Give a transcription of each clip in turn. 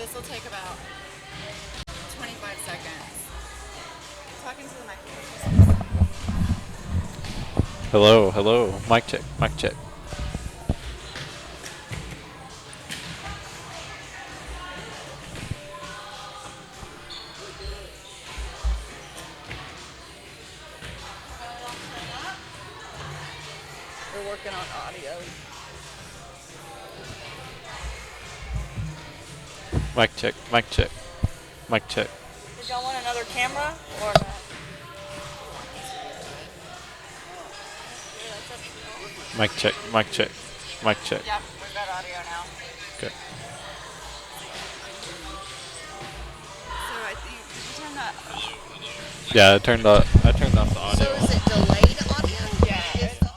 This will take about 25 seconds. Talking to the microphone. Hello, hello. Mic check, mic check. We're working on audio. Mic check, mic check, mic check. Did y'all want another camera or not? Mic check, mic check, mic check. Yep, we've got audio now. Okay. So I think, did you turn that off? Yeah, I turned off the audio. So is it delayed audio? Yeah. Is the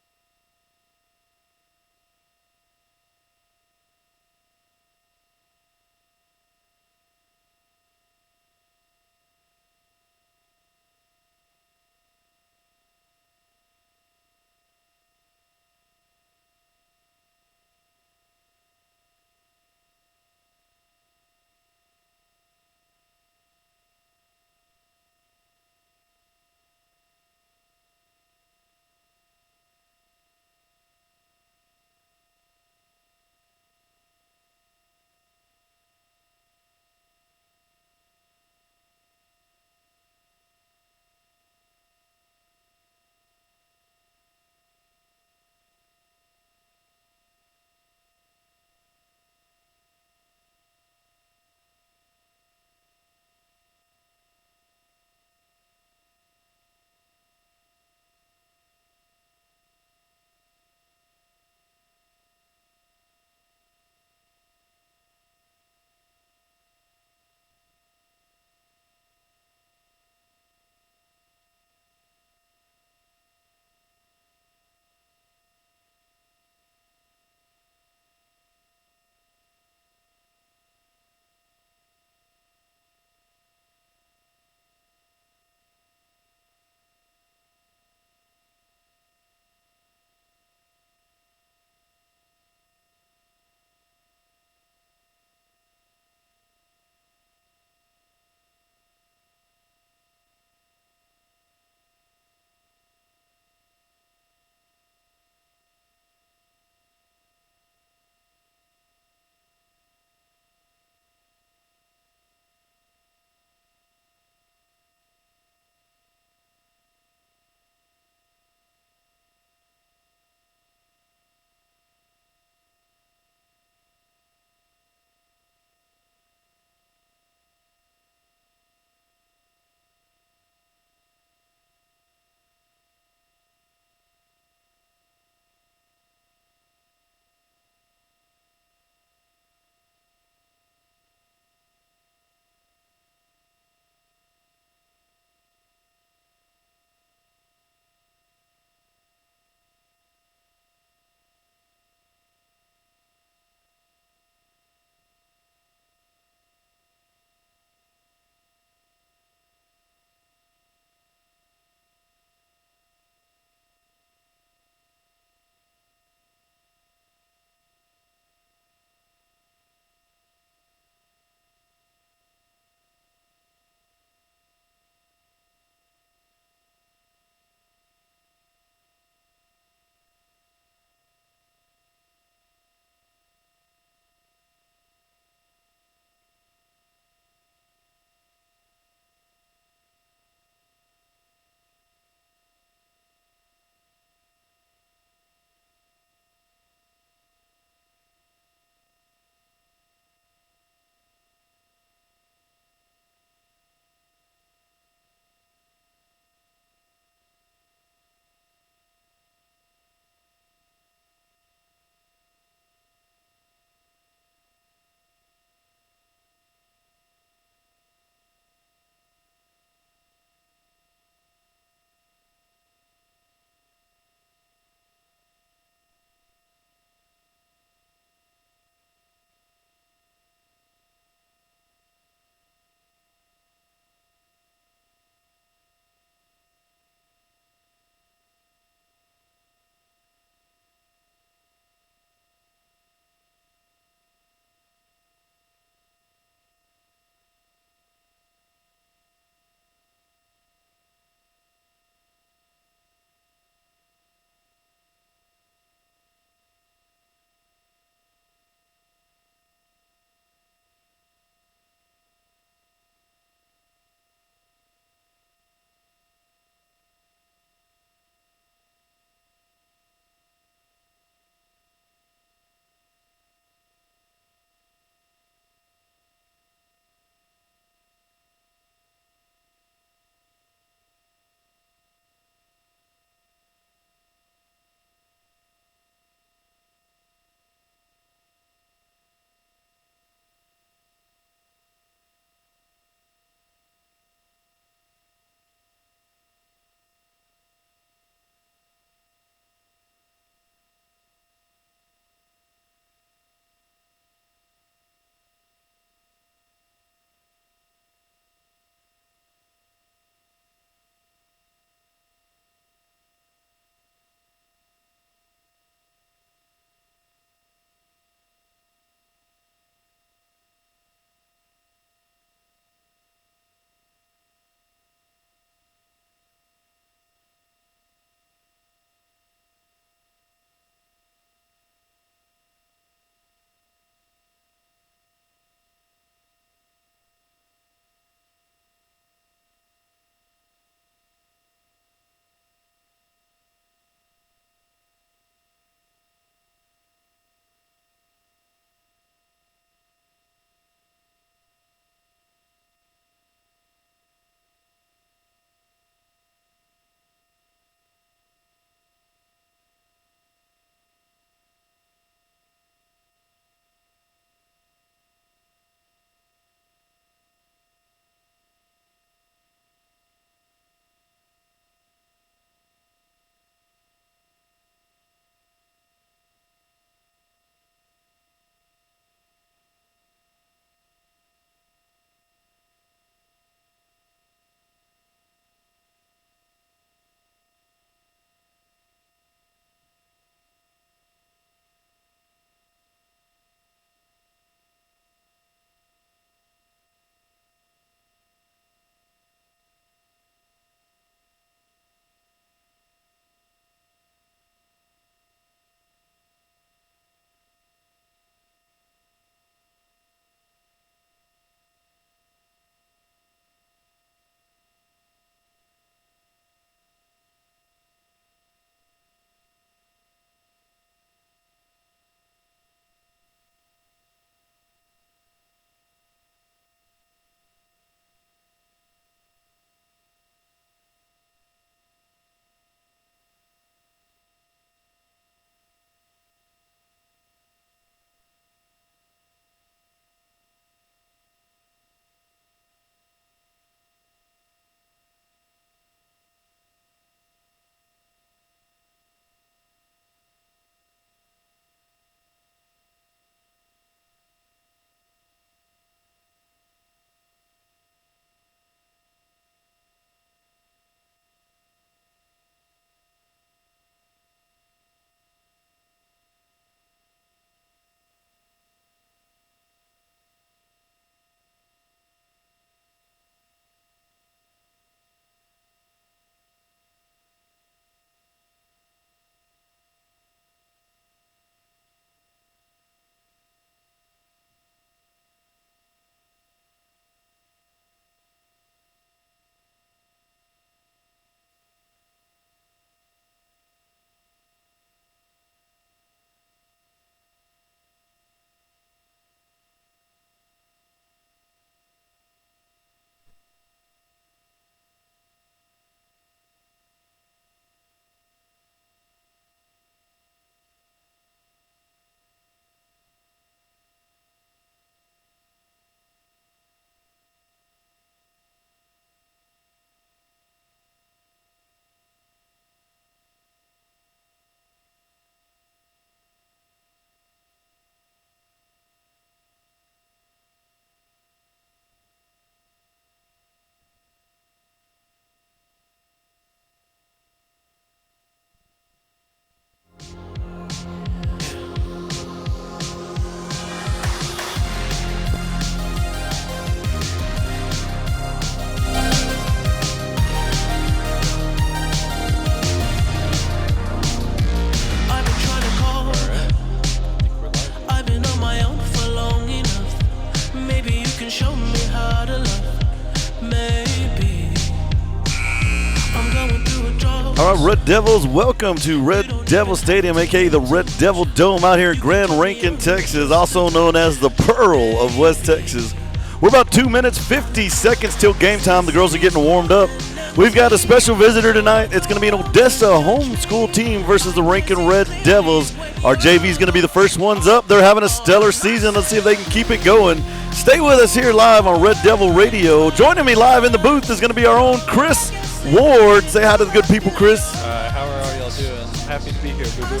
All right, Red Devils, welcome to Red Devil Stadium, a.k.a. the Red Devil Dome out here in Grand Rankin, Texas, also known as the Pearl of West Texas. We're about 2 minutes, 50 seconds till game time. The girls are getting warmed up. We've got a special visitor tonight. It's going to be an Odessa homeschool team versus the Rankin Red Devils. Our JV is going to be the first ones up. They're having a stellar season. Let's see if they can keep it going. Stay with us here live on Red Devil Radio. Joining me live in the booth is going to be our own Chris Ward. Say hi to the good people, Chris. How are y'all doing? Happy to be here, boo-boo.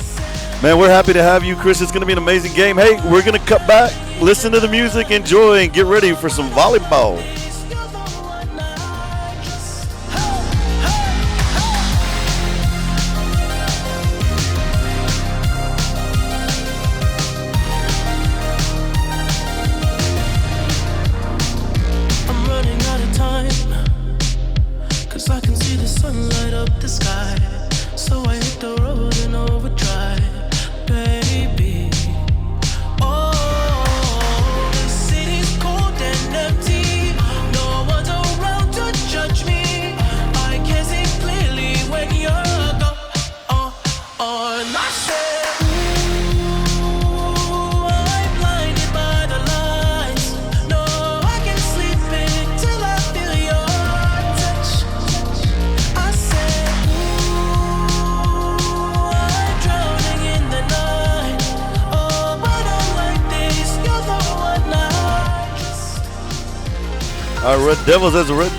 Man, we're happy to have you, Chris. It's going to be an amazing game. Hey, we're going to cut back, listen to the music, enjoy, and get ready for some volleyball. I'm running out of time, 'cause I can see the sun light up the sky. So I hit the road in overdrive, baby. Oh, the city's cold and empty. No one's around to judge me. I can see clearly when you're gone. And I said, ooh, I'm blinded by the lights. No, I can't sleep until I feel your touch. I said, ooh, I'm drowning in the night. Oh, but I'm like this, you're the one I kissed. All right, Red Devils as a Red.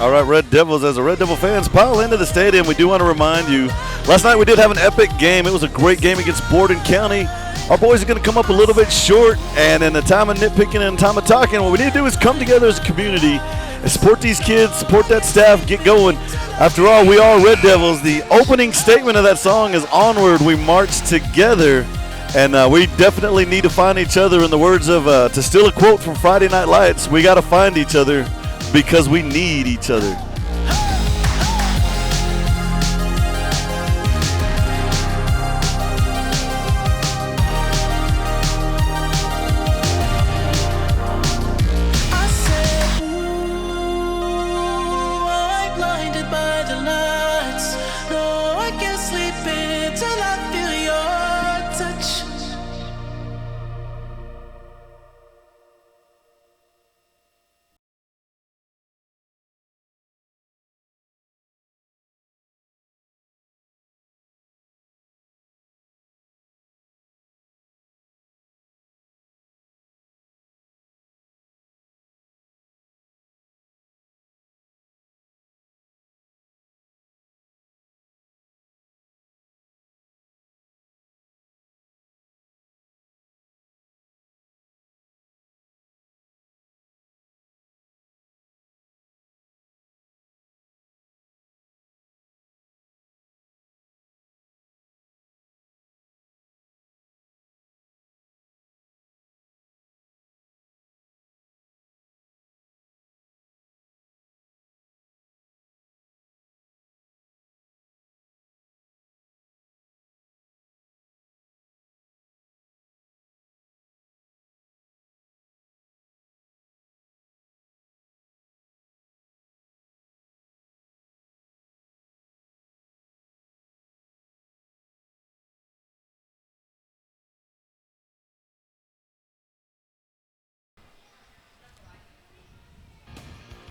All right, Red Devils as a Red Devil fans pile into the stadium. We do want to remind you, last night we did have an epic game. It was a great game against Borden County. Our boys are going to come up a little bit short, and in the time of nitpicking and time of talking, what we need to do is come together as a community and support these kids, support that staff, get going. After all, we are Red Devils. The opening statement of that song is "Onward, We March Together." And we definitely need to find each other. In the words of, to steal a quote from Friday Night Lights, we got to find each other because we need each other. I said, ooh, I'm blinded by the lights. No, I can't sleep until I feel your touch.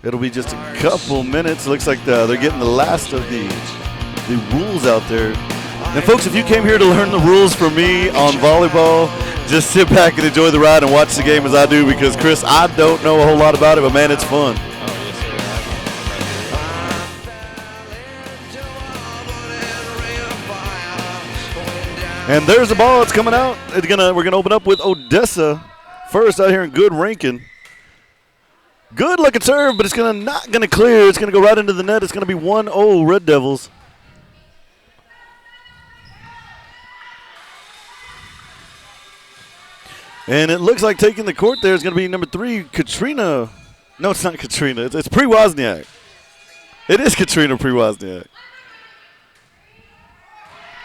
It'll be just a couple minutes. Looks like they're getting the last of the rules out there. And folks, if you came here to learn the rules from me on volleyball, just sit back and enjoy the ride and watch the game as I do, because Chris, I don't know a whole lot about it, but man, it's fun. Oh, yes, sir. And there's the ball. It's coming out. We're gonna open up with Odessa first out here in Good Rankin. Good looking serve, but it's not gonna clear. It's gonna go right into the net. It's gonna be 1-0 Red Devils. And it looks like taking the court there is gonna be number 3, Katrina. No, it's not Katrina. It's Pre-Wozniak. It is Katrina Pre-Wozniak.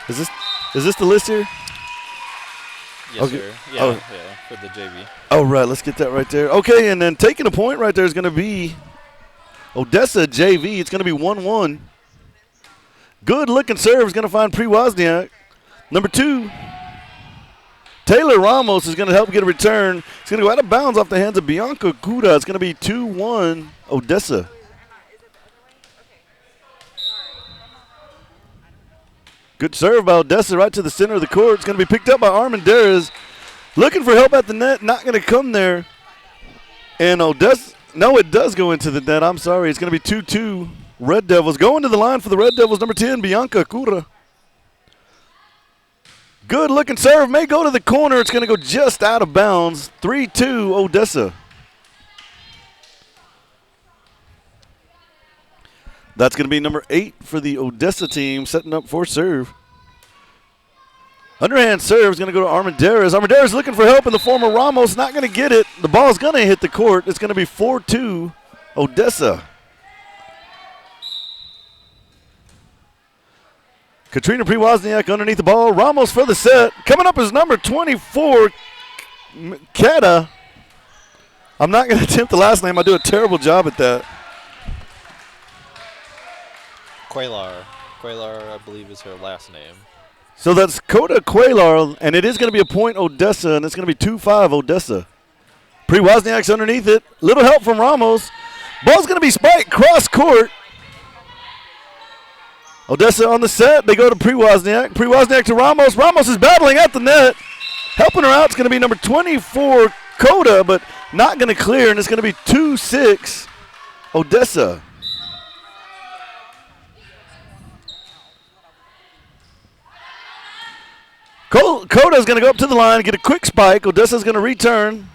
Is this the list here? Yes, Okay. sir. Oh. Yeah, for the JV. Oh, right. Let's get that right there. Okay, and then taking a point right there is going to be Odessa JV. It's going to be 1-1. Good looking serve is going to find Pre-Wozniak. Number 2. Taylor Ramos is going to help get a return. It's going to go out of bounds off the hands of Bianca Guda. It's going to be 2-1 Odessa. Good serve by Odessa right to the center of the court. It's going to be picked up by Armendariz. Looking for help at the net. Not going to come there. And Odessa, no, it does go into the net. I'm sorry. It's going to be 2-2 Red Devils. Going to the line for the Red Devils, number 10, Bianca Cura. Good looking serve. May go to the corner. It's going to go just out of bounds. 3-2 Odessa. That's going to be number 8 for the Odessa team, setting up for serve. Underhand serve is going to go to Armendariz. Armendariz looking for help in the form of Ramos. Not going to get it. The ball is going to hit the court. It's going to be 4-2 Odessa. Katrina Pre-Wozniak underneath the ball. Ramos for the set. Coming up is number 24, Kata. I'm not going to attempt the last name. I do a terrible job at that. Quaylar. Quaylar, I believe, is her last name. So that's Coda Quaylar, and it is going to be a point Odessa, and it's going to be 2-5 Odessa. Pre-Wozniak's underneath it. Little help from Ramos. Ball's going to be spiked cross court. Odessa on the set. They go to Pre-Wozniak. Pre-Wozniak to Ramos. Ramos is battling at the net. Helping her out is going to be number 24, Coda, but not going to clear, and it's going to be 2-6 Odessa. Coda's going to go up to the line, get a quick spike. Odessa's going to return.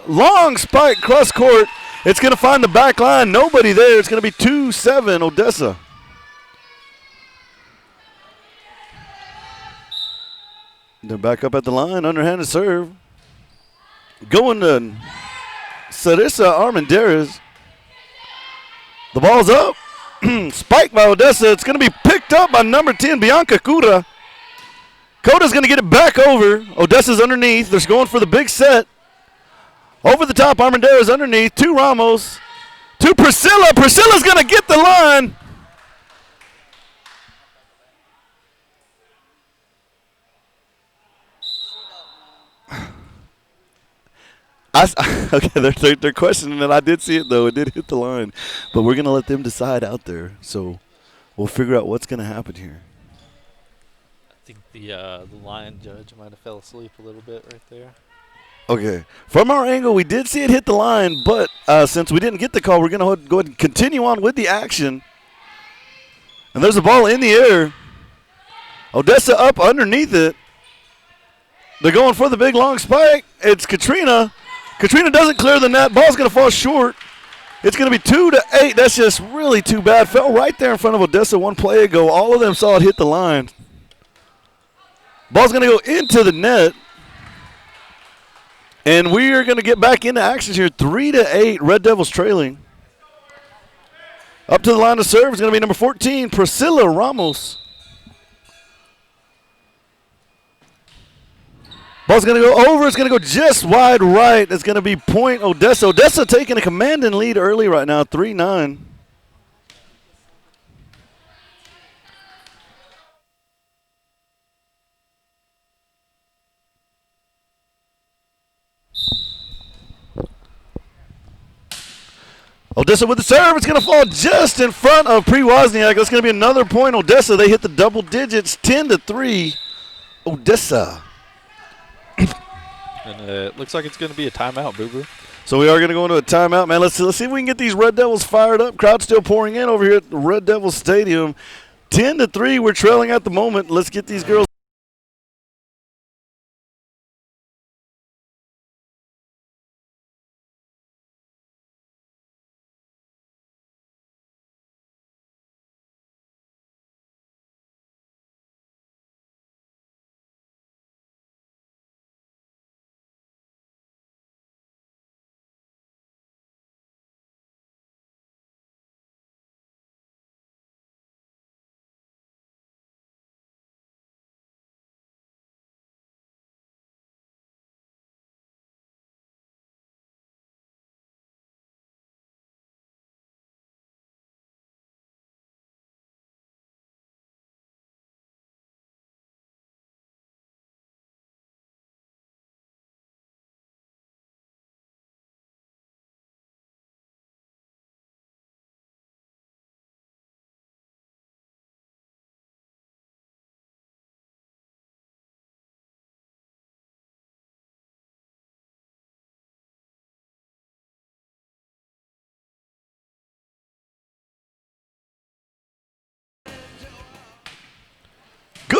Long spike cross court. It's going to find the back line. Nobody there. It's going to be 2-7 Odessa. They're back up at the line. Underhanded serve. Going to Sarissa Armendariz. The ball's up. Spike by Odessa. It's going to be picked up by number 10, Bianca Cura. Coda's going to get it back over. Odessa's underneath. They're going for the big set. Over the top, Armendariz underneath. To Ramos. To Priscilla. Priscilla's going to get the line. Okay, they're questioning it. I did see it, though. It did hit the line. But we're going to let them decide out there. So we'll figure out what's going to happen here. I think the line judge might have fell asleep a little bit right there. Okay. From our angle, we did see it hit the line, but since we didn't get the call, we're going to go ahead and continue on with the action. And there's a ball in the air. Odessa up underneath it. They're going for the big long spike. It's Katrina. Katrina doesn't clear the net. Ball's going to fall short. It's going to be 2-8. That's just really too bad. Fell right there in front of Odessa one play ago. All of them saw it hit the line. Ball's going to go into the net. And we are going to get back into action here. 3-8. Red Devils trailing. Up to the line of serve is going to be number 14, Priscilla Ramos. Ball's going to go over. It's going to go just wide right. It's going to be point Odessa. Odessa taking a commanding lead early right now, 3-9. Odessa with the serve. It's going to fall just in front of Pre-Wozniak. That's going to be another point Odessa. They hit the double digits, 10-3 Odessa. And it looks like it's going to be a timeout, Boo Boo. So we are going to go into a timeout, man. Let's see if we can get these Red Devils fired up. Crowd still pouring in over here at the Red Devils Stadium. 10-3. We're trailing at the moment. Let's get these girls.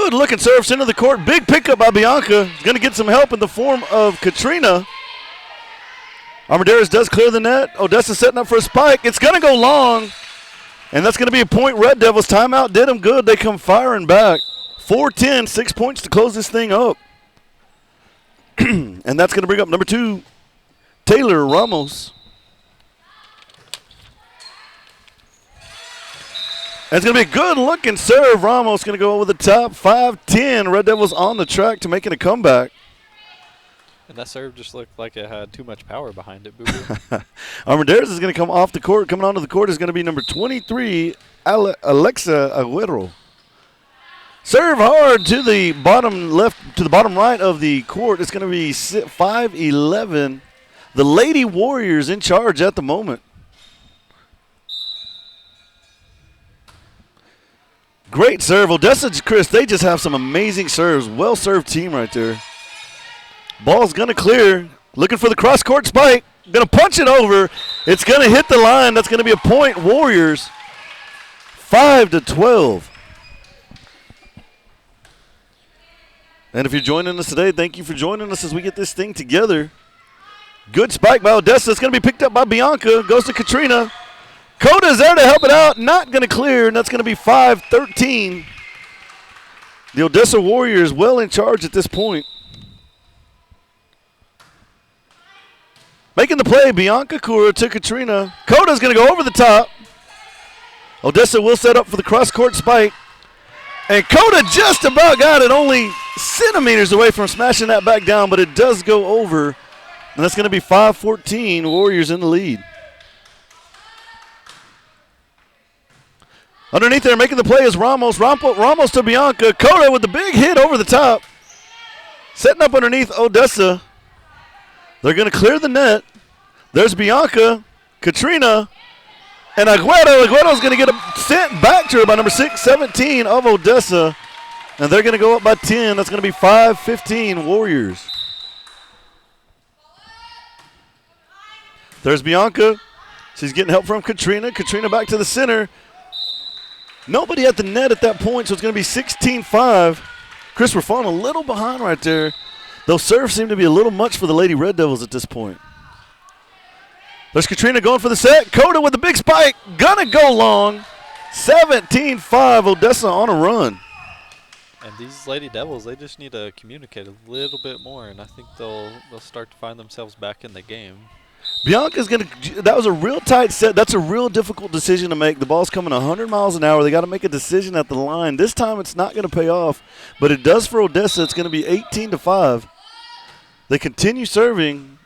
Good looking serve, center of the court. Big pickup by Bianca. He's going to get some help in the form of Katrina. Armendariz does clear the net. Odessa setting up for a spike. It's going to go long, and that's going to be a point. Red Devils timeout did them good. They come firing back. 4-10, 6 points to close this thing up. And that's going to bring up number 2, Taylor Ramos. It's going to be a good-looking serve. Ramos going to go over the top. 5-10. Red Devils on the track to making a comeback. And that serve just looked like it had too much power behind it, Boo-Boo. Armendariz is going to come off the court. Coming onto the court is going to be number 23, Alexa Aguero. Serve hard to the bottom left, to the bottom right of the court. It's going to be 5-11. The Lady Warriors in charge at the moment. Great serve. Odessa, Chris, they just have some amazing serves. Well-served team right there. Ball's going to clear. Looking for the cross-court spike. Going to punch it over. It's going to hit the line. That's going to be a point. Warriors 5-12. And if you're joining us today, thank you for joining us as we get this thing together. Good spike by Odessa. It's going to be picked up by Bianca. Goes to Katrina. Coda's there to help it out. Not going to clear, and that's going to be 5-13. The Odessa Warriors well in charge at this point. Making the play, Bianca Kura to Katrina. Coda's going to go over the top. Odessa will set up for the cross-court spike. And Coda just about got it, only centimeters away from smashing that back down, but it does go over. And that's going to be 5-14, Warriors in the lead. Underneath there, making the play is Ramos. Ramos to Bianca. Coda with the big hit over the top. Setting up underneath Odessa. They're going to clear the net. There's Bianca, Katrina, and Aguero. Aguero's going to get sent back to her by number 6-17 of Odessa. And they're going to go up by 10. That's going to be 5-15 Warriors. There's Bianca. She's getting help from Katrina. Katrina back to the center. Nobody at the net at that point, so it's going to be 16-5. Chris, we're falling a little behind right there. Those serves seem to be a little much for the Lady Red Devils at this point. There's Katrina going for the set. Coda with the big spike. Gonna go long. 17-5, Odessa on a run. And these Lady Devils, they just need to communicate a little bit more, and I think they'll start to find themselves back in the game. Bianca's going to – that was a real tight set. That's a real difficult decision to make. The ball's coming 100 miles an hour. They got to make a decision at the line. This time it's not going to pay off, but it does for Odessa. It's going to be 18-5. They continue serving.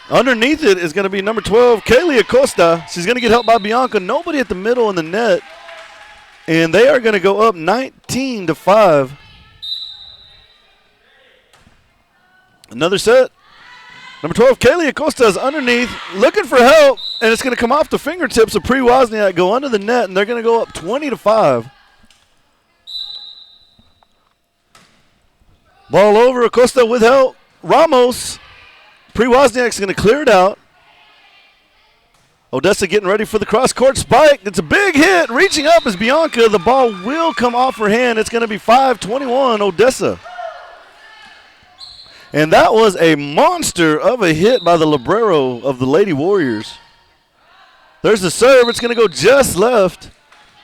Underneath it is going to be number 12, Kaylee Acosta. She's going to get helped by Bianca. Nobody at the middle in the net. And they are going to go up 19-5. Another set. Number 12, Kaylee Acosta is underneath, looking for help, and it's going to come off the fingertips of Pri Wozniak, go under the net, and they're going to go up 20-5. Ball over, Acosta with help. Ramos. Pri Wozniak's going to clear it out. Odessa getting ready for the cross-court spike. It's a big hit. Reaching up is Bianca. The ball will come off her hand. It's going to be 5-21, Odessa. And that was a monster of a hit by the libero of the Lady Warriors. There's the serve. It's going to go just left.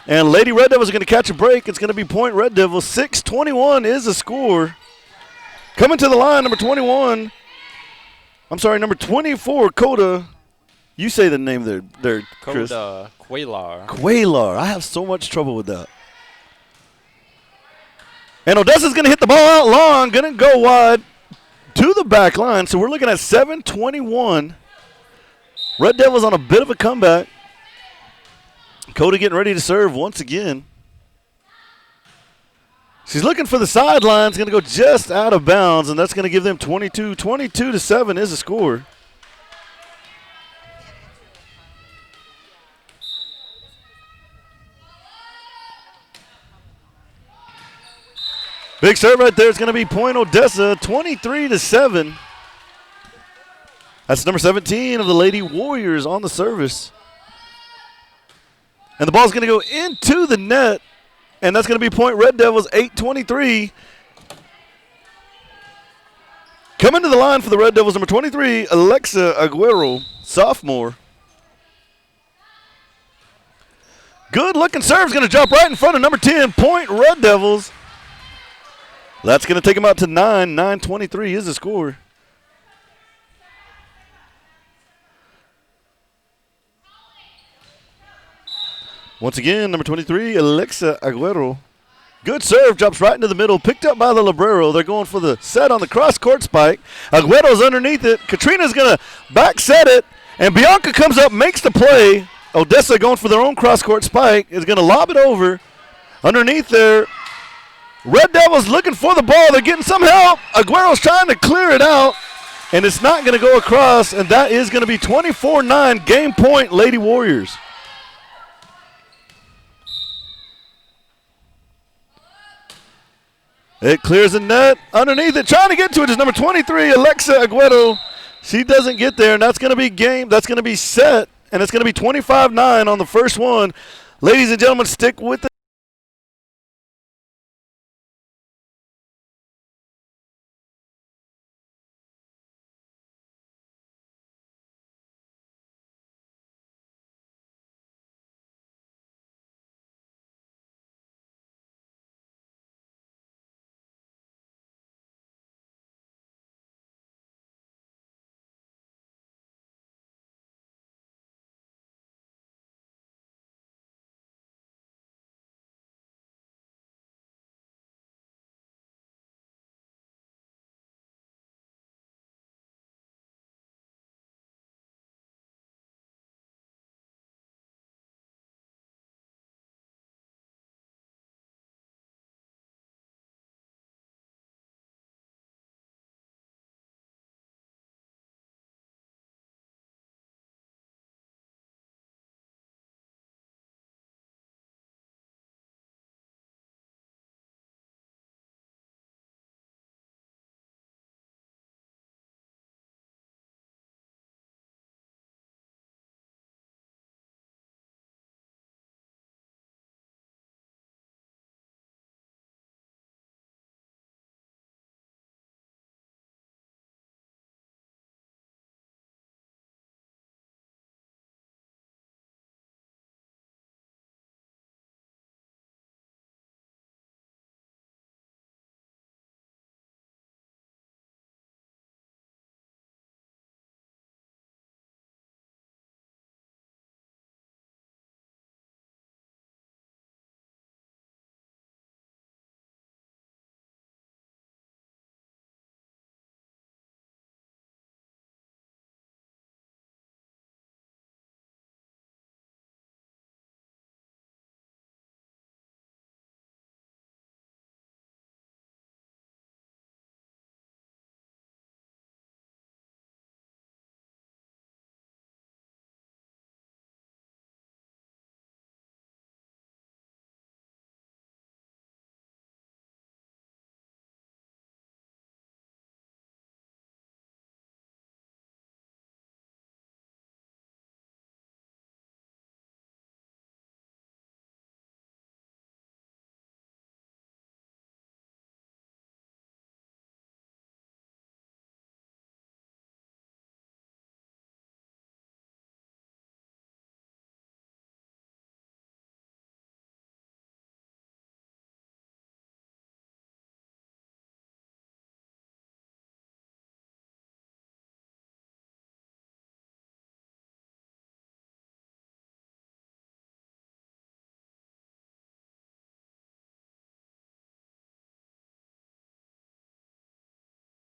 And Lady Red Devils are going to catch a break. It's going to be point Red Devils. 6-21 is the score. Coming to the line, number 21. I'm sorry, number 24, Coda. You say the name there, Chris. Coda Quaylar. Quaylar. I have so much trouble with that. And Odessa's going to hit the ball out long. Going to go wide to the back line. So we're looking at 7-21. Red Devils on a bit of a comeback. Coda getting ready to serve once again. She's looking for the sidelines. Going to go just out of bounds, and that's going to give them 22. 22-7 is the score. Big serve right there. It's going to be point Odessa, 23-7. That's number 17 of the Lady Warriors on the service. And the ball's going to go into the net. and that's going to be point Red Devils, 8:23. Coming to the line for the Red Devils, number 23, Alexa Aguero, sophomore. Good looking serve's going to jump right in front of number 10, point Red Devils. That's going to take them out to 9. 9:23 is the score. Once again, number 23, Alexa Aguero. Good serve, drops right into the middle, picked up by the Librero. They're going for the set on the cross-court spike. Aguero's underneath it. Katrina's going to back set it, and Bianca comes up, makes the play. Odessa going for their own cross-court spike is going to lob it over. Underneath there, Red Devils looking for the ball. They're getting some help. Aguero's trying to clear it out, and it's not going to go across, and that is going to be 24-9, game point, Lady Warriors. It clears the net. Underneath it, trying to get to it is number 23, Alexa Aguero. She doesn't get there, and that's going to be game. That's going to be set, and it's going to be 25-9 on the first one. Ladies and gentlemen, stick with it.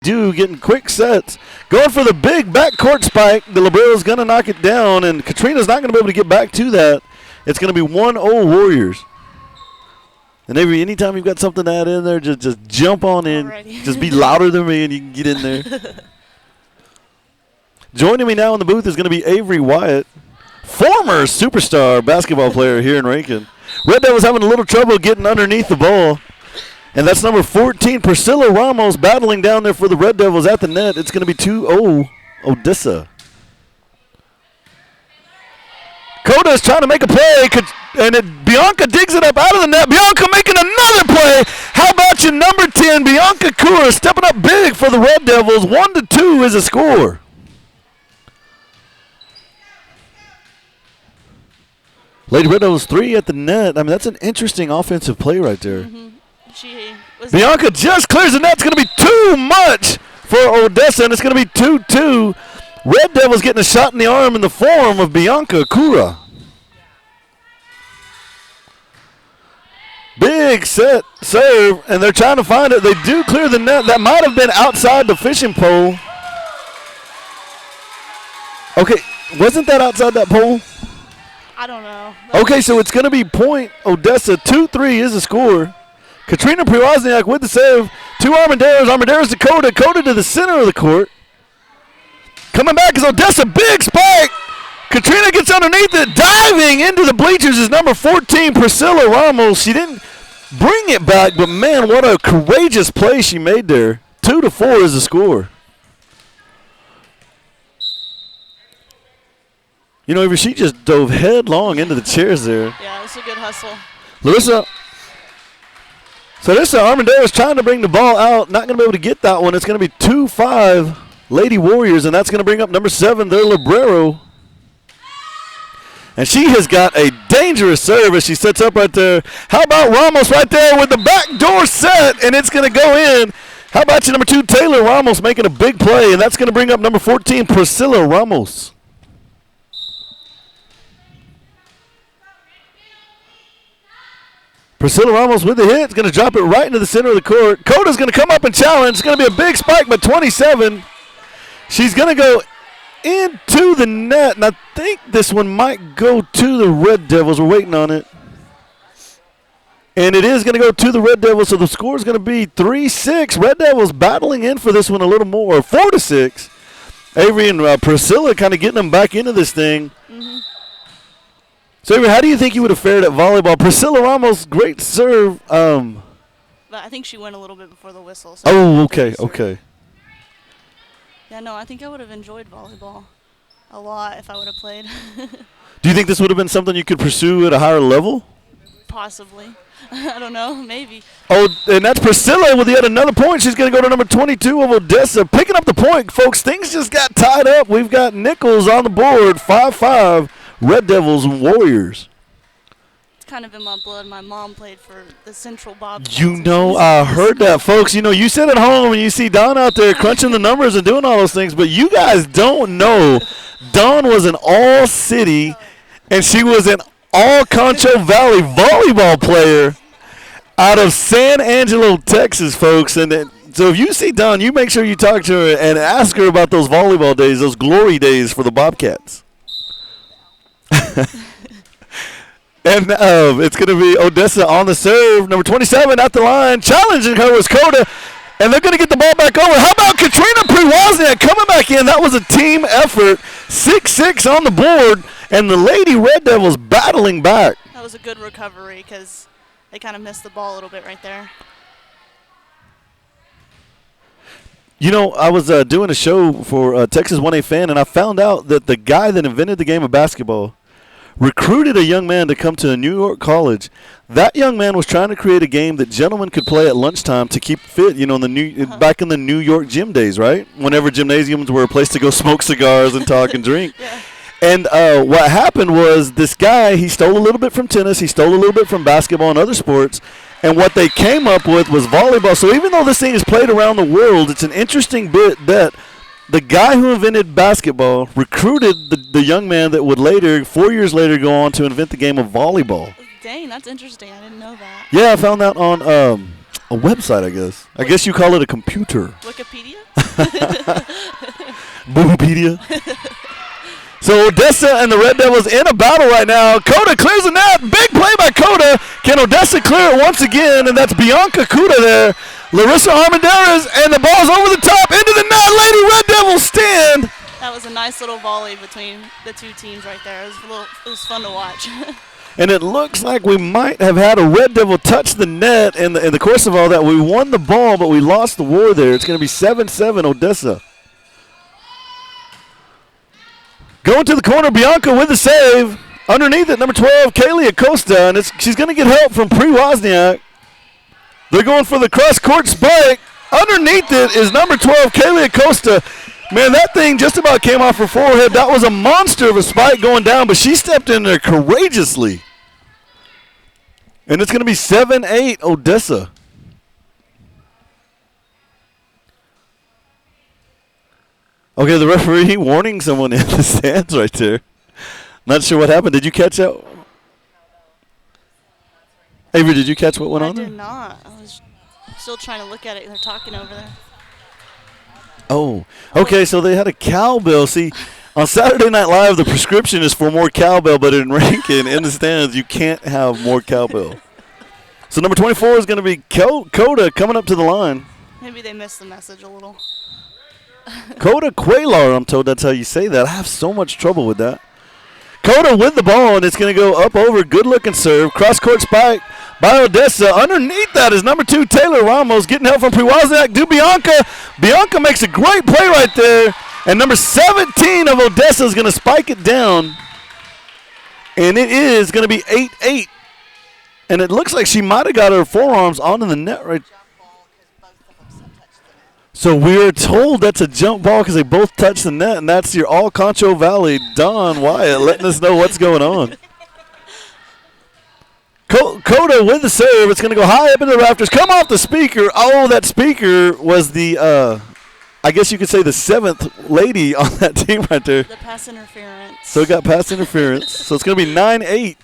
Getting quick sets. Going for the big backcourt spike. The Libero's going to knock it down, and Katrina's not going to be able to get back to that. It's going to be 1-0 Warriors. And anytime you've got something to add in there, just jump on in. Alrighty. Just be louder than me, and you can get in there. Joining me now in the booth is going to be Avery Wyatt, former superstar basketball player here in Rankin. Red Devils having a little trouble getting underneath the ball. And that's number 14, Priscilla Ramos, battling down there for the Red Devils at the net. It's going to be 2-0 Odessa. Coda is trying to make a play, and Bianca digs it up out of the net. Bianca making another play. How about you, number 10, Bianca Kura, stepping up big for the Red Devils. 1-2 is a score. Lady Red Devils 3 at the net. I mean, that's an interesting offensive play right there. Bianca just clears the net. It's going to be too much for Odessa, and it's going to be 2-2. Red Devils getting a shot in the arm in the form of Bianca Kura. Big set serve, and they're trying to find it. They do clear the net. That might have been outside the fishing pole. Okay, wasn't that outside that pole? I don't know. Okay, so it's going to be point Odessa. 2-3 is the score. Katrina Priwozniak with the save. 2 Armendares. Armendares to Coda. Coda to the center of the court. Coming back is Odessa. Big spike. Katrina gets underneath it. Diving into the bleachers is number 14, Priscilla Ramos. She didn't bring it back, but man, what a courageous play she made there. 2-4 is the score. You know, she just dove headlong into the chairs there. Yeah, it was a good hustle. Larissa Armendariz trying to bring the ball out. Not going to be able to get that one. It's going to be 2-5 Lady Warriors, and that's going to bring up number 7, their Librero. And she has got a dangerous serve as she sets up right there. How about Ramos right there with the backdoor set, and it's going to go in. How about you, number 2, Taylor Ramos making a big play, and that's going to bring up number 14, Priscilla Ramos. Priscilla Ramos with the hit. It's going to drop it right into the center of the court. Coda's going to come up and challenge. It's going to be a big spike by 27. She's going to go into the net, and I think this one might go to the Red Devils. We're waiting on it. And it is going to go to the Red Devils, so the score is going to be 3-6. Red Devils battling in for this one a little more, 4-6. Avery and Priscilla kind of getting them back into this thing. Mm-hmm. So, Avery, how do you think you would have fared at volleyball? Priscilla Ramos, great serve. But I think she went a little bit before the whistle. So Okay. Yeah, no, I think I would have enjoyed volleyball a lot if I would have played. Do you think this would have been something you could pursue at a higher level? Possibly. I don't know, maybe. Oh, and that's Priscilla with yet another point. She's going to go to number 22 of Odessa. Picking up the point, folks. Things just got tied up. We've got Nichols on the board, 5-5. Red Devils and Warriors. It's kind of in my blood. My mom played for the Central Bobcats. You know, I heard that, folks. You know, you sit at home and you see Dawn out there crunching the numbers and doing all those things, but you guys don't know Dawn was an all-city and she was an all-Concho Valley volleyball player out of San Angelo, Texas, folks. And so if you see Dawn, you make sure you talk to her and ask her about those volleyball days, those glory days for the Bobcats. And it's going to be Odessa on the serve. Number 27 at the line. Challenging her was Coda. And they're going to get the ball back over. How about Katrina Priwozniak coming back in? That was a team effort. 6-6 on the board. And the Lady Red Devils battling back. That was a good recovery because they kind of missed the ball a little bit right there. You know, I was doing a show for Texas 1A Fan, and I found out that the guy that invented the game of basketball recruited a young man to come to a New York college. That young man was trying to create a game that gentlemen could play at lunchtime to keep fit, you know, back in the New York gym days, right? Whenever gymnasiums were a place to go smoke cigars and talk and drink. Yeah. And what happened was this guy, he stole a little bit from tennis, he stole a little bit from basketball and other sports, and what they came up with was volleyball. So even though this thing is played around the world, it's an interesting bit that the guy who invented basketball recruited the young man that would later, 4 years later, go on to invent the game of volleyball. Dang, that's interesting. I didn't know that. Yeah, I found that on a website, I guess. I guess you call it a computer. Wikipedia? Boopedia. So Odessa and the Red Devils in a battle right now. Coda clears the net. Big play by Coda. Can Odessa clear it once again? And that's Bianca Cuda there. Larissa Armendariz, and the ball's over the top into the net. Lady Red Devils stand. That was a nice little volley between the two teams right there. It was fun to watch. And it looks like we might have had a Red Devil touch the net in the course of all that. We won the ball, but we lost the war there. It's going to be 7-7 Odessa. Going to the corner, Bianca with the save. Underneath it, number 12, Kaylee Acosta, and she's going to get help from Pre Wozniak. They're going for the cross-court spike. Underneath it is number 12, Kaylee Acosta. Man, that thing just about came off her forehead. That was a monster of a spike going down, but she stepped in there courageously. And it's going to be 7-8 Odessa. Okay, the referee warning someone in the stands right there. Not sure what happened. Did you catch that? Avery, did you catch what went on there? I did not. I was still trying to look at it. They're talking over there. Oh, okay, so they had a cowbell. See, on Saturday Night Live, the prescription is for more cowbell, but in Rankin, in the stands, you can't have more cowbell. So number 24 is going to be Coda coming up to the line. Maybe they missed the message a little. Coda Quaylar, I'm told that's how you say that. I have so much trouble with that. Coda with the ball, and it's going to go up over. Good-looking serve. Cross-court spike by Odessa. Underneath that is number 2, Taylor Ramos, getting help from Priwaziak. Bianca. Bianca makes a great play right there. And number 17 of Odessa is going to spike it down. And it is going to be 8-8. And it looks like she might have got her forearms onto the net right. So we're told that's a jump ball because they both touched the net, and that's your all Concho Valley Don Wyatt letting us know what's going on. Coda with the serve. It's going to go high up into the rafters. Come off the speaker. Oh, that speaker was the, I guess you could say the 7th lady on that team right there. The pass interference. So it got pass interference. So it's going to be 9-8.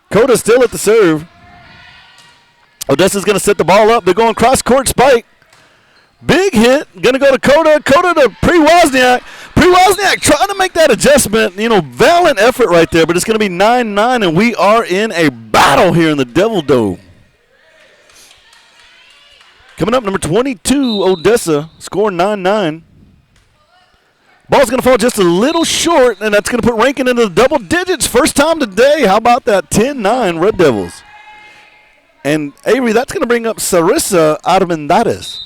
Coda still at the serve. Odessa's going to set the ball up. They're going cross-court spike. Big hit. Going to go to Coda. Coda to Pre-Wozniak. Pre-Wozniak trying to make that adjustment. You know, valiant effort right there, but it's going to be 9-9, and we are in a battle here in the Devil Dome. Coming up, number 22, Odessa, scoring 9-9. Ball's going to fall just a little short, and that's going to put Rankin into the double digits. First time today. How about that? 10-9 Red Devils. And, Avery, that's going to bring up Sarissa Armendariz.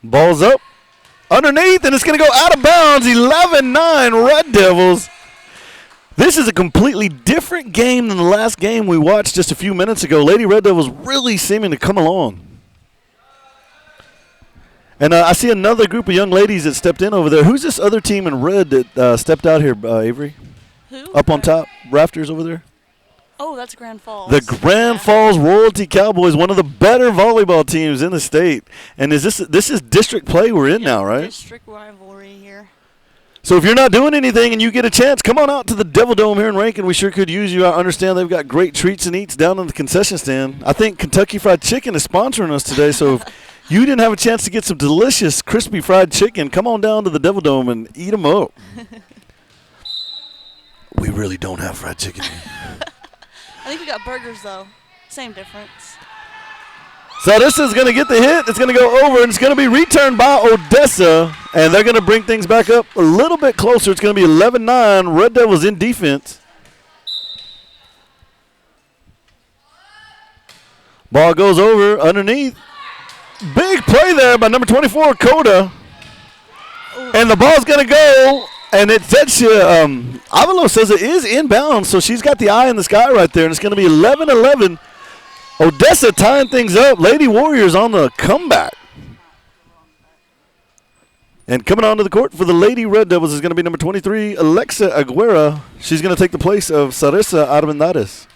Ball's up. Underneath, and it's going to go out of bounds. 11-9 Red Devils. This is a completely different game than the last game we watched just a few minutes ago. Lady Red Devils really seeming to come along. And I see another group of young ladies that stepped in over there. Who's this other team in red that stepped out here, Avery? Who? Up on top, rafters over there? Oh, that's Grand Falls. The Grand Falls Royalty Cowboys, one of the better volleyball teams in the state. And this is district play we're in now, right? District rivalry here. So if you're not doing anything and you get a chance, come on out to the Devil Dome here in Rankin. We sure could use you. I understand they've got great treats and eats down in the concession stand. I think Kentucky Fried Chicken is sponsoring us today, so if you didn't have a chance to get some delicious crispy fried chicken, come on down to the Devil Dome and eat them up. We really don't have fried chicken here. I think we got burgers, though. Same difference. So this is going to get the hit. It's going to go over, and it's going to be returned by Odessa, and they're going to bring things back up a little bit closer. It's going to be 11-9. Red Devils in defense. Ball goes over underneath. Big play there by number 24, Coda. And the ball's going to go, and it says Avalo says it is inbound, so she's got the eye in the sky right there, and it's going to be 11-11. Odessa tying things up. Lady Warriors on the comeback. And coming onto the court for the Lady Red Devils is going to be number 23, Alexa Aguera. She's going to take the place of Sarissa Armendariz.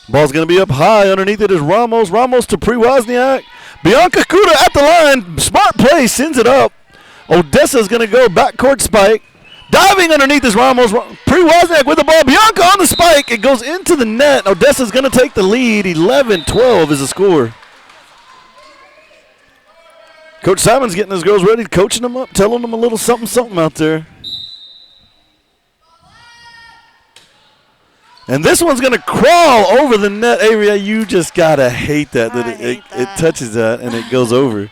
Ball's going to be up high. Underneath it is Ramos. Ramos to Pre-Wozniak. Bianca Kuda at the line. Smart play. Sends it up. Odessa's going to go backcourt spike. Diving underneath is Ramos. Pre-Wozniak with the ball. Bianca on the spike. It goes into the net. Odessa's going to take the lead. 11-12 is the score. Coach Simon's getting his girls ready, coaching them up, telling them a little something out there. And this one's going to crawl over the net area. You just got to hate that. It touches that and it goes over.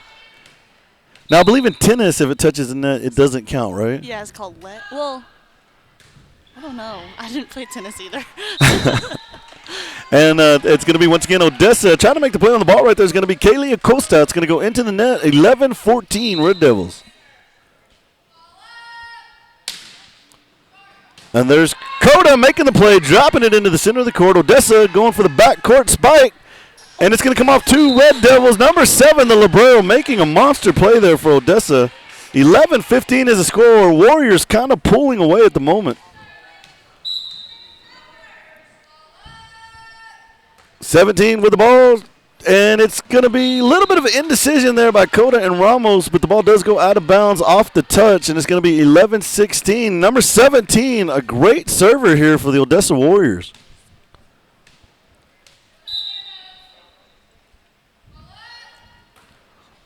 Now, I believe in tennis, if it touches the net, it doesn't count, right? Yeah, it's called let. Well, I don't know. I didn't play tennis either. And it's going to be, once again, Odessa trying to make the play on the ball right there. Is going to be Kaylee Acosta. It's going to go into the net. 11-14 Red Devils. And there's Coda making the play, dropping it into the center of the court. Odessa going for the backcourt spike. And it's going to come off 2 Red Devils. Number 7, the Librero, making a monster play there for Odessa. 11-15 is the score. Warriors kind of pulling away at the moment. 17 with the ball. And it's going to be a little bit of an indecision there by Coda and Ramos, but the ball does go out of bounds off the touch, and it's going to be 11-16. Number 17, a great server here for the Odessa Warriors.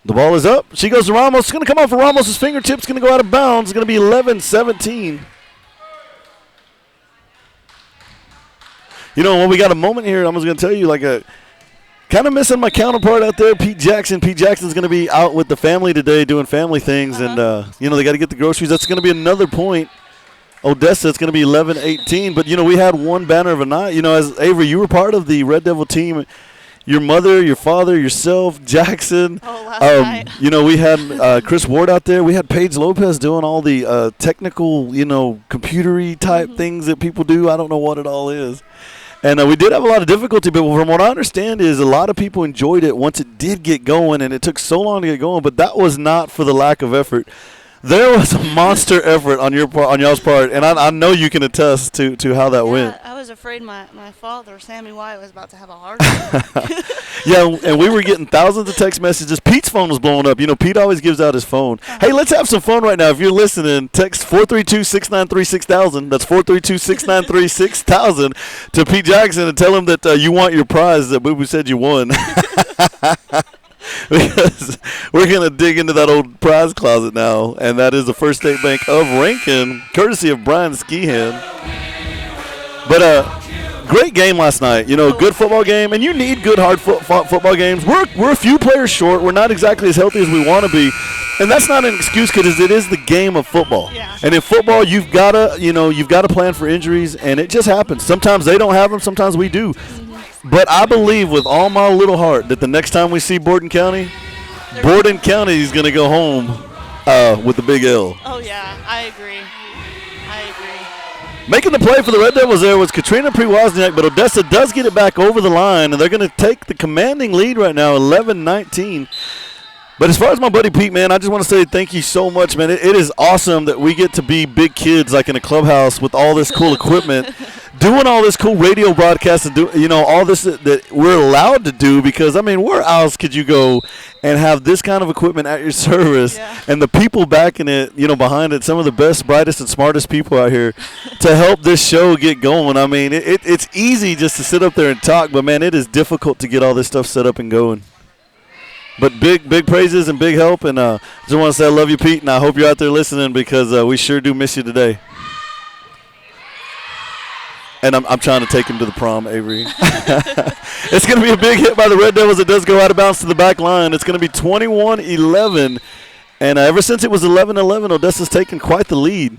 The ball is up. She goes to Ramos. It's going to come off of Ramos' fingertips. Going to go out of bounds. It's going to be 11-17. You know, when we got a moment here, I was going to tell you, like, kind of missing my counterpart out there, Pete Jackson. Pete Jackson's going to be out with the family today doing family things, and, you know, they got to get the groceries. That's going to be another point. Odessa, it's going to be 11-18. But, you know, we had one banner of a night. You know, as Avery, you were part of the Red Devil team. Your mother, your father, yourself, Jackson. Oh, last night. You know, we had Chris Ward out there. We had Paige Lopez doing all the technical, you know, computery type things that people do. I don't know what it all is. And we did have a lot of difficulty, but from what I understand is a lot of people enjoyed it once it did get going, and it took so long to get going, but that was not for the lack of effort. There was a monster effort on your part, on y'all's part, and I know you can attest to how that went. I was afraid my father, Sammy White, was about to have a heart attack. Yeah, and we were getting thousands of text messages. Pete's phone was blowing up. You know, Pete always gives out his phone. Hey, let's have some fun right now. If you're listening, text 432-693-6000. That's 432-693-6000 to Pete Jackson and tell him that you want your prize that Boo Boo said you won. Because we're going to dig into that old prize closet now, and that is the First State Bank of Rankin, courtesy of Brian Skehan. But great game last night. You know, good football game, and you need good, hard football games. We're a few players short. We're not exactly as healthy as we want to be, and that's not an excuse because it is the game of football. Yeah. And in football, you've got to plan for injuries, and it just happens. Sometimes they don't have them. Sometimes we do. But I believe with all my little heart that the next time we see Borden County is going to go home with the big L. Oh, yeah, I agree. Making the play for the Red Devils there was Katrina Priwozniak, but Odessa does get it back over the line, and they're going to take the commanding lead right now, 11-19. But as far as my buddy Pete, man, I just want to say thank you so much, man. It is awesome that we get to be big kids like in a clubhouse with all this cool equipment, doing all this cool radio broadcasts and all this that we're allowed to do because, I mean, where else could you go and have this kind of equipment at your service and the people backing it, behind it, some of the best, brightest, and smartest people out here to help this show get going. I mean, it's easy just to sit up there and talk, but, man, it is difficult to get all this stuff set up and going. But big praises and big help, and I just want to say I love you, Pete, and I hope you're out there listening because we sure do miss you today. And I'm trying to take him to the prom, Avery. It's going to be a big hit by the Red Devils. It does go out of bounds to the back line. It's going to be 21-11, and ever since it was 11-11, Odessa's taken quite the lead.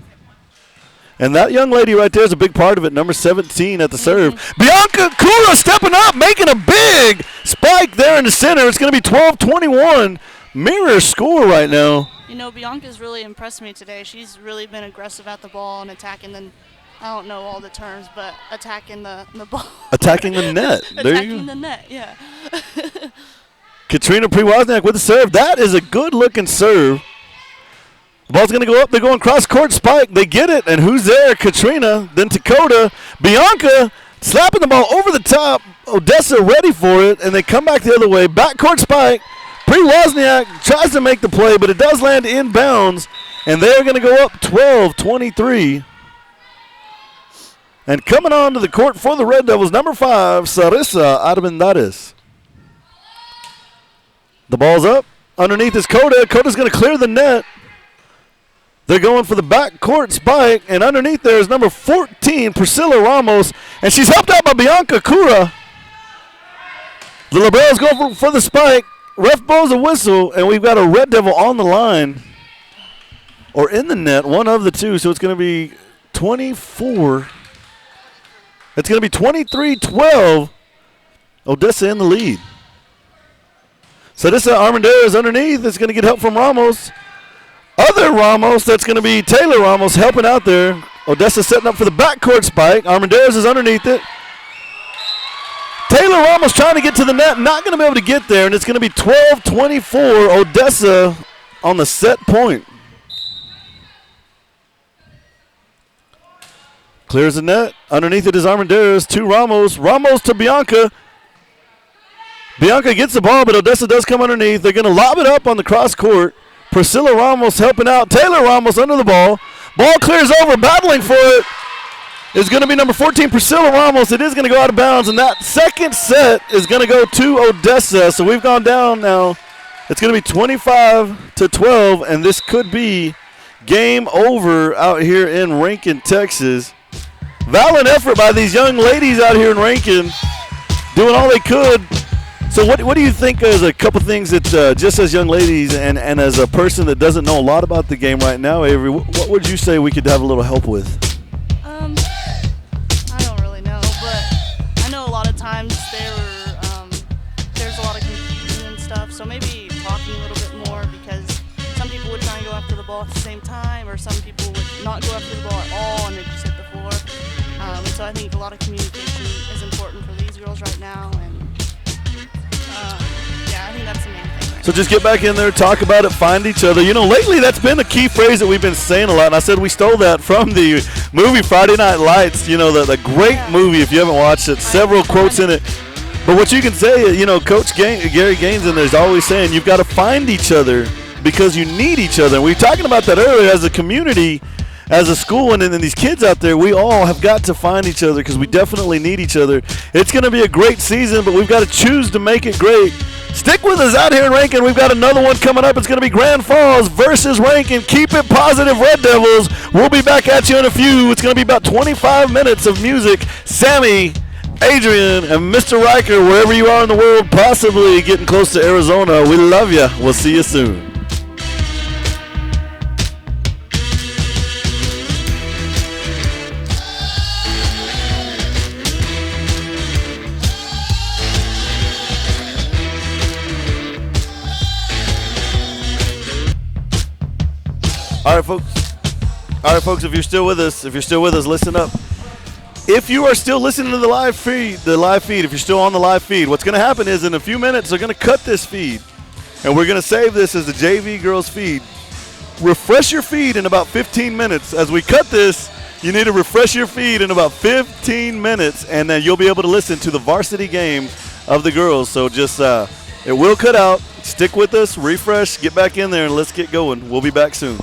And that young lady right there is a big part of it, number 17 at the serve. Bianca Kura stepping up, making a big spike there in the center. It's going to be 12-21. Mirror score right now. Bianca's really impressed me today. She's really been aggressive at the ball and attacking I don't know all the terms, but attacking the ball. Attacking the net. Attacking the net, yeah. Katrina Priwozniak with the serve. That is a good-looking serve. The ball's going to go up. They're going cross-court spike. They get it, and who's there? Katrina, then Dakota. Bianca slapping the ball over the top. Odessa ready for it, and they come back the other way. Backcourt spike. Priwozniak tries to make the play, but it does land inbounds, and they're going to go up 12-23. And coming on to the court for the Red Devils, number 5, Sarissa Armendariz. The ball's up. Underneath is Coda. Coda's going to clear the net. They're going for the backcourt spike, and underneath there is number 14, Priscilla Ramos, and she's helped out by Bianca Kura. The Liberals go for the spike. Ref blows a whistle, and we've got a Red Devil on the line, or in the net, one of the two, so it's going to be 24. It's going to be 23-12. Odessa in the lead. So this Armendariz is underneath. It's going to get help from Ramos. Other Ramos, that's going to be Taylor Ramos helping out there. Odessa setting up for the backcourt spike. Armendariz is underneath it. Taylor Ramos trying to get to the net, not going to be able to get there, and it's going to be 12-24 Odessa on the set point. Clears the net. Underneath it is Armendariz to Ramos. Ramos to Bianca. Bianca gets the ball, but Odessa does come underneath. They're going to lob it up on the cross court. Priscilla Ramos helping out. Taylor Ramos under the ball. Ball clears over. Battling for it is going to be number 14, Priscilla Ramos. It is going to go out of bounds, and that second set is going to go to Odessa. So we've gone down now. It's going to be 25-12, and this could be game over out here in Rankin, Texas. Valiant effort by these young ladies out here in Rankin, doing all they could. So what do you think is a couple things that just as young ladies and as a person that doesn't know a lot about the game right now, Avery, what would you say we could have a little help with? I don't really know, but I know a lot of times there's a lot of confusion and stuff, so maybe talking a little bit more, because some people would try and go after the ball at the same time, or some people would not go after the ball at all and they just hit the floor. And so I think a lot of communication is important for these girls right now, and yeah, I think that's the main thing. Right So just get back in there, talk about it, find each other. You know, lately that's been a key phrase that we've been saying a lot, and I said we stole that from the movie Friday Night Lights, you know, the great movie if you haven't watched it, several quotes in it. But what you can say, you know, Coach Gary Gaines in there is always saying you've got to find each other because you need each other. And we were talking about that earlier as a community, as a school, and then these kids out there, we all have got to find each other because we definitely need each other. It's going to be a great season, but we've got to choose to make it great. Stick with us out here in Rankin. We've got another one coming up. It's going to be Grand Falls versus Rankin. Keep it positive, Red Devils. We'll be back at you in a few. It's going to be about 25 minutes of music. Sammy, Adrian, and Mr. Riker, wherever you are in the world, possibly getting close to Arizona. We love you. We'll see you soon. All right, folks, if you're still with us, listen up. If you are still listening to the live feed, if you're still on the live feed, what's going to happen is in a few minutes, they're going to cut this feed, and we're going to save this as the JV Girls feed. Refresh your feed in about 15 minutes. As we cut this, you need to refresh your feed in about 15 minutes, and then you'll be able to listen to the varsity game of the girls. So just, it will cut out. Stick with us, refresh, get back in there, and let's get going. We'll be back soon.